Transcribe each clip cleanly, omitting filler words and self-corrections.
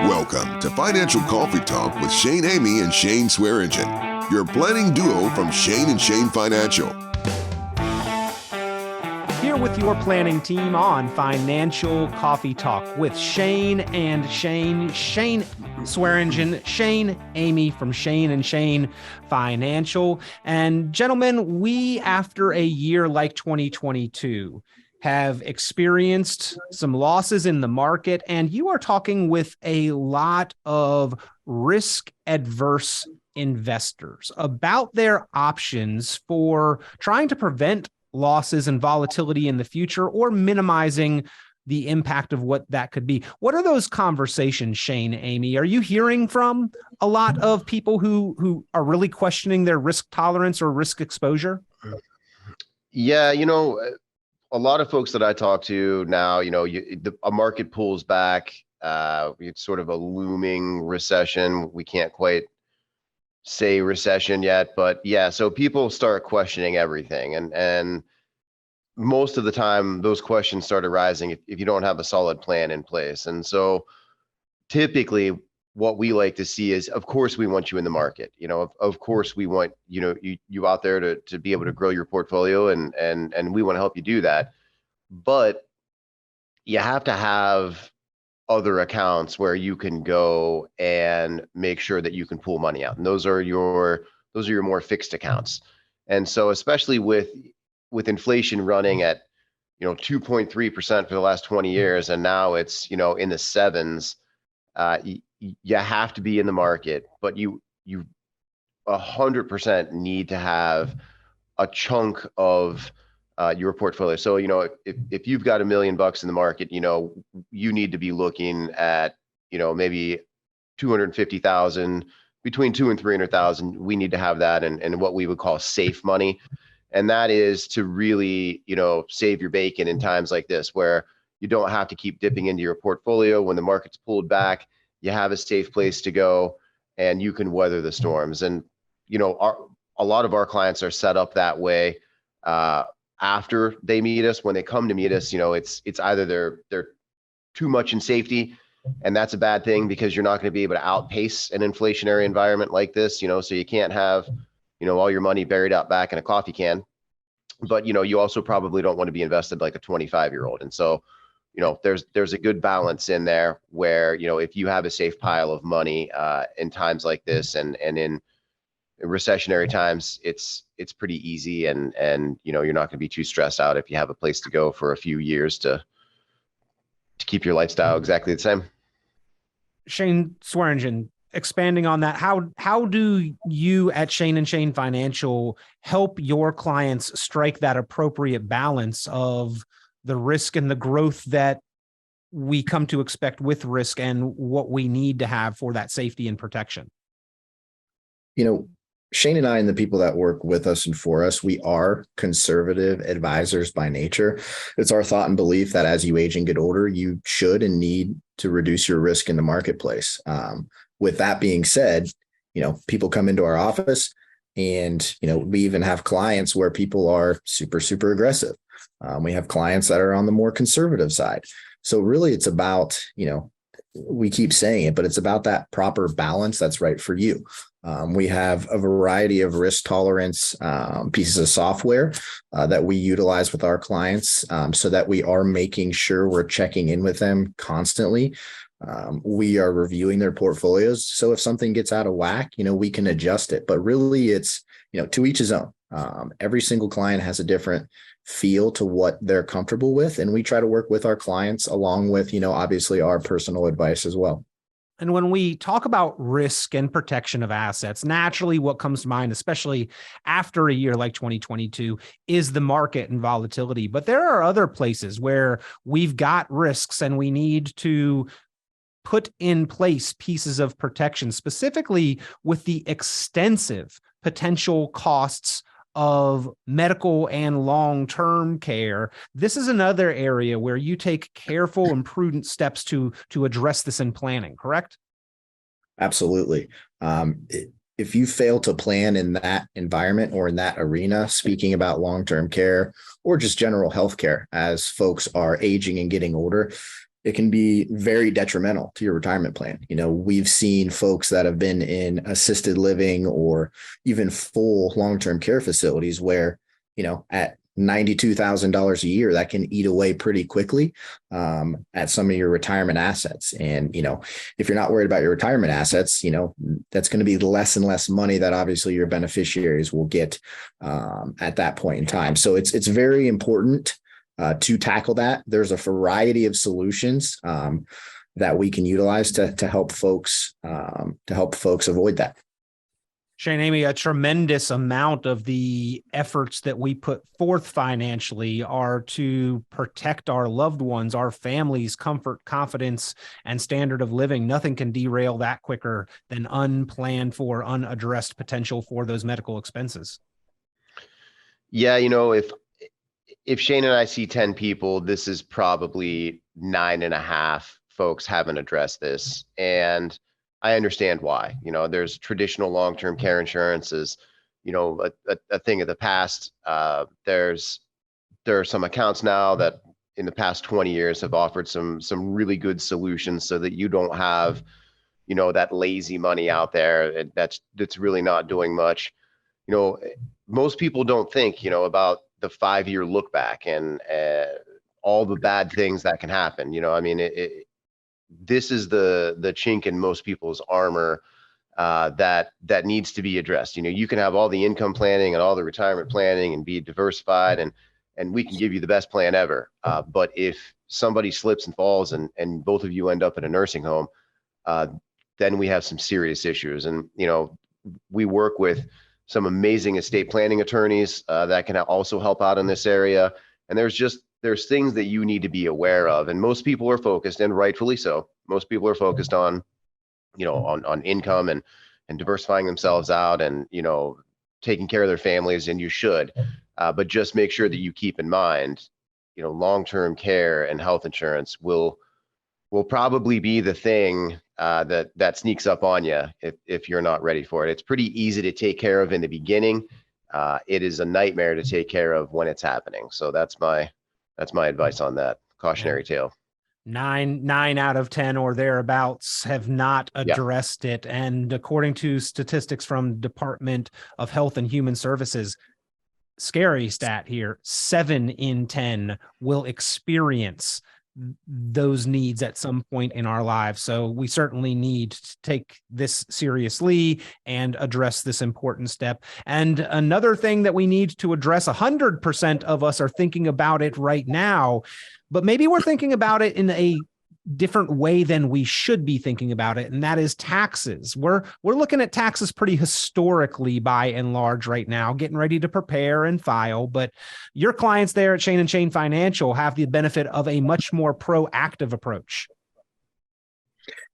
Welcome to Financial Coffee Talk with Shane Amy and Shane Swearingen, your planning duo from Shane and Shane Financial. Here with your planning team on Financial Coffee Talk with Shane and Shane Swearingen, Shane Amy from Shane and Shane Financial. And gentlemen, we, after a year like 2022, have experienced some losses in the market, and you are talking with a lot of risk-adverse investors about their options for trying to prevent losses and volatility in the future or minimizing the impact of what that could be. What are those conversations, Shane, Amy? Are you hearing from a lot of people who are really questioning their risk tolerance or risk exposure? Yeah, a lot of folks that I talk to now, a market pulls back. It's sort of a looming recession. We can't quite say recession yet, but yeah, so people start questioning everything. And most of the time, those questions start arising if you don't have a solid plan in place. And so typically what we like to see is, of course, we want you in the market. Of course, we want, you out there to be able to grow your portfolio and we want to help you do that. But you have to have other accounts where you can go and make sure that you can pull money out. And those are your more fixed accounts. And so especially with inflation running at, 2.3% for the last 20 years, and now it's, in the sevens, you have to be in the market, but you 100% need to have a chunk of your portfolio. So, if you've got $1 million in the market, you need to be looking at, maybe 250,000, between 200,000 and 300,000. We need to have that and what we would call safe money. And that is to really, save your bacon in times like this, where you don't have to keep dipping into your portfolio when the market's pulled back. You have a safe place to go and you can weather the storms. And, a lot of our clients are set up that way. After they meet us, when they come to meet us, it's either they're too much in safety, and that's a bad thing because you're not going to be able to outpace an inflationary environment like this, so you can't have, all your money buried out back in a coffee can. But, you also probably don't want to be invested like a 25-year-old. And so, there's a good balance in there where, if you have a safe pile of money in times like this and in recessionary times, it's pretty easy and you're not going to be too stressed out if you have a place to go for a few years to keep your lifestyle exactly the same. Shane Swearingen, expanding on that, how do you at Shane and Shane Financial help your clients strike that appropriate balance of the risk and the growth that we come to expect with risk and what we need to have for that safety and protection? Shane and I and the people that work with us and for us, we are conservative advisors by nature. It's our thought and belief that as you age and get older, you should and need to reduce your risk in the marketplace. With that being said, people come into our office and, we even have clients where people are super, super aggressive. We have clients that are on the more conservative side. So really it's about, we keep saying it, but it's about that proper balance that's right for you. We have a variety of risk tolerance pieces of software that we utilize with our clients so that we are making sure we're checking in with them constantly. We are reviewing their portfolios. So if something gets out of whack, we can adjust it. But really it's, to each his own. Every single client has a different feel to what they're comfortable with. And we try to work with our clients along with, obviously our personal advice as well. And when we talk about risk and protection of assets, naturally what comes to mind, especially after a year like 2022, is the market and volatility. But there are other places where we've got risks and we need to put in place pieces of protection, specifically with the extensive potential costs of medical and long-term care. This is another area where you take careful and prudent steps to address this in planning, correct? Absolutely. If you fail to plan in that environment or in that arena, speaking about long-term care or just general healthcare, as folks are aging and getting older, it can be very detrimental to your retirement plan. We've seen folks that have been in assisted living or even full long-term care facilities where, at $92,000 a year, that can eat away pretty quickly at some of your retirement assets. And, if you're not worried about your retirement assets, that's going to be less and less money that obviously your beneficiaries will get at that point in time. So it's very important to tackle that. There's a variety of solutions that we can utilize to help folks avoid that. Shane, Amy, a tremendous amount of the efforts that we put forth financially are to protect our loved ones, our families' comfort, confidence, and standard of living. Nothing can derail that quicker than unplanned for, unaddressed potential for those medical expenses. Yeah, if Shane and I see 10 people, this is probably 9.5 folks haven't addressed this. And I understand why. There's traditional long-term care insurance is, a thing of the past. There are some accounts now that in the past 20 years have offered some really good solutions so that you don't have, that lazy money out there that's really not doing much. Most people don't think, about the 5-year look back and all the bad things that can happen. This is the chink in most people's armor that needs to be addressed. You can have all the income planning and all the retirement planning and be diversified and we can give you the best plan ever. But if somebody slips and falls and both of you end up in a nursing home, then we have some serious issues. And, we work with some amazing estate planning attorneys that can also help out in this area. And there's things that you need to be aware of. And most people are focused, and rightfully so, most people are focused on, on income and diversifying themselves out and, taking care of their families, and you should, but just make sure that you keep in mind, long-term care and health insurance will probably be the thing that sneaks up on you if you're not ready for it. It's pretty easy to take care of in the beginning. It is a nightmare to take care of when it's happening. So that's my advice on that cautionary tale. 9 out of 10 or thereabouts have not addressed it. And according to statistics from Department of Health and Human Services, scary stat here, 7 in 10 will experience those needs at some point in our lives. So we certainly need to take this seriously and address this important step. And another thing that we need to address, 100% of us are thinking about it right now, but maybe we're thinking about it in a different way than we should be thinking about it, and that is taxes. We're looking at taxes pretty historically by and large right now, getting ready to prepare and file. But your clients there at Shane and Shane Financial have the benefit of a much more proactive approach.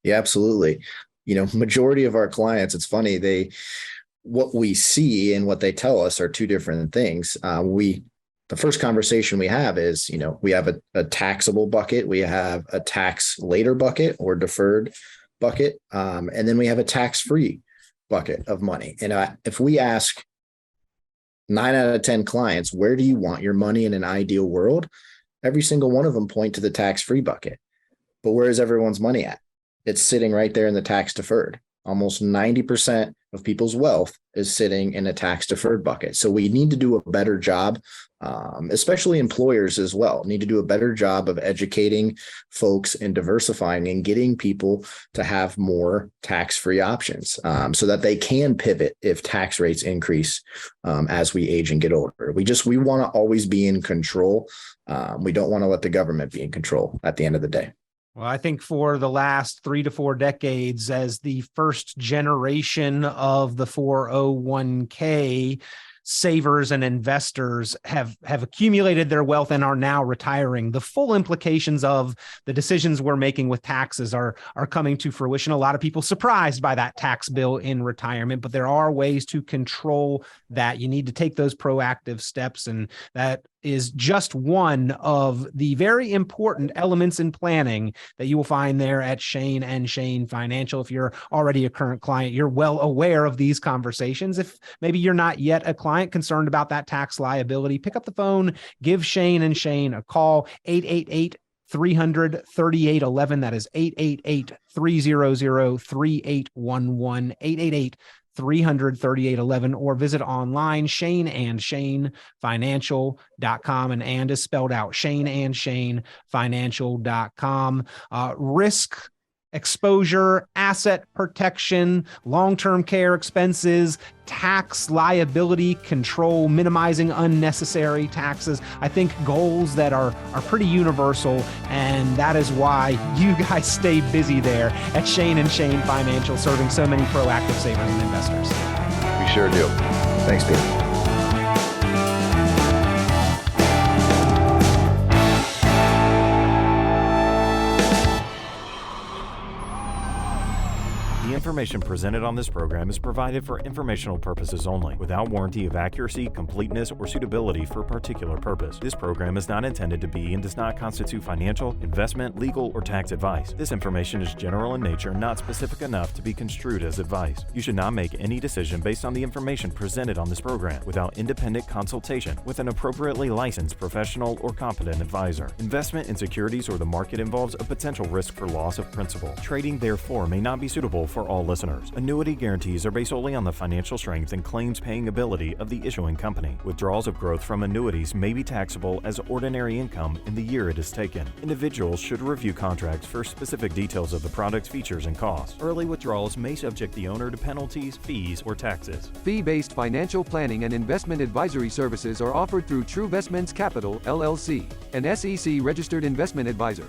Yeah, absolutely. Majority of our clients, it's funny, what we see and what they tell us are two different things. The first conversation we have is, we have a taxable bucket, we have a tax later bucket or deferred bucket, and then we have a tax-free bucket of money. And if we ask 9 out of 10 clients, where do you want your money in an ideal world? Every single one of them point to the tax-free bucket. But where is everyone's money at? It's sitting right there in the tax deferred. Almost 90% of people's wealth is sitting in a tax deferred bucket. So we need to do a better job, especially employers as well, need to do a better job of educating folks and diversifying and getting people to have more tax-free options so that they can pivot if tax rates increase as we age and get older. We want to always be in control. We don't want to let the government be in control at the end of the day. Well, I think for the last 3 to 4 decades, as the first generation of the 401k savers and investors have accumulated their wealth and are now retiring, the full implications of the decisions we're making with taxes are coming to fruition. A lot of people surprised by that tax bill in retirement, but there are ways to control that. You need to take those proactive steps, and that is just one of the very important elements in planning that you will find there at Shane and Shane Financial. If you're already a current client, you're well aware of these conversations. If maybe you're not yet a client concerned about that tax liability, pick up the phone, give Shane and Shane a call, 888 888-300-3811. That is 888-300-3811, 888-300-3811, or visit online, shaneandshane.financial.com, and is spelled out, shaneandshane.financial.com. Risk exposure, asset protection, long-term care expenses, tax liability control, minimizing unnecessary taxes. I think goals that are pretty universal, and that is why you guys stay busy there at Shane and Shane Financial, serving so many proactive savers and investors. We sure do. Thanks, Peter. The information presented on this program is provided for informational purposes only, without warranty of accuracy, completeness, or suitability for a particular purpose. This program is not intended to be and does not constitute financial, investment, legal, or tax advice. This information is general in nature and not specific enough to be construed as advice. You should not make any decision based on the information presented on this program without independent consultation with an appropriately licensed professional or competent advisor. Investment in securities or the market involves a potential risk for loss of principal. Trading, therefore, may not be suitable for all listeners. Annuity guarantees are based solely on the financial strength and claims-paying ability of the issuing company. Withdrawals of growth from annuities may be taxable as ordinary income in the year it is taken. Individuals should review contracts for specific details of the product's features and costs. Early withdrawals may subject the owner to penalties, fees, or taxes. Fee-based financial planning and investment advisory services are offered through Truvestments Capital, LLC, an SEC-registered investment advisor.